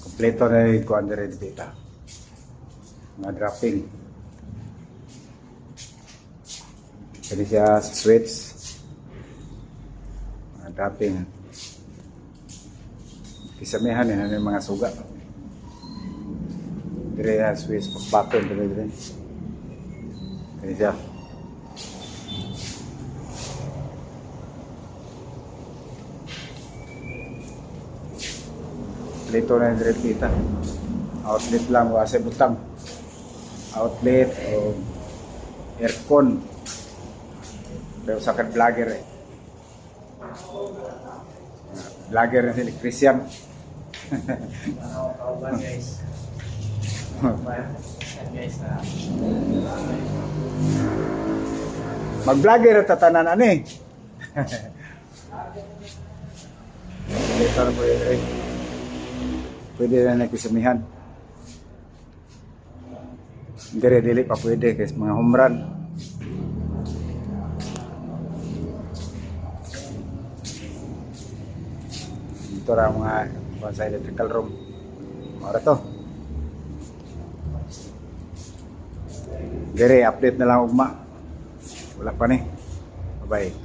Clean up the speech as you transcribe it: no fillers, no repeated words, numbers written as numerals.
Kompleto na yung kuhan na rin dito. Mga dropping. Pwede siya sa switch. Mga dropping. Kisamihan yun, ano yung mga suga. Dire na switch, pagpapin. Pwede siya. Kompleto na yung dire kita. Outlet lang, wasa butang. Outlet o aircon. Pero sa akin vlogger eh. Vlogger na si Christian. Guys. Guys, Mag-vlogger at tatanan ani. Ito na po yun eh. Pwede na nakisamihan. Dili pa pwede kasi mga home run. Ito ra mga sa electrical room. Mara to. Dire update na lang ugma. Wala pa ni. Bye-bye.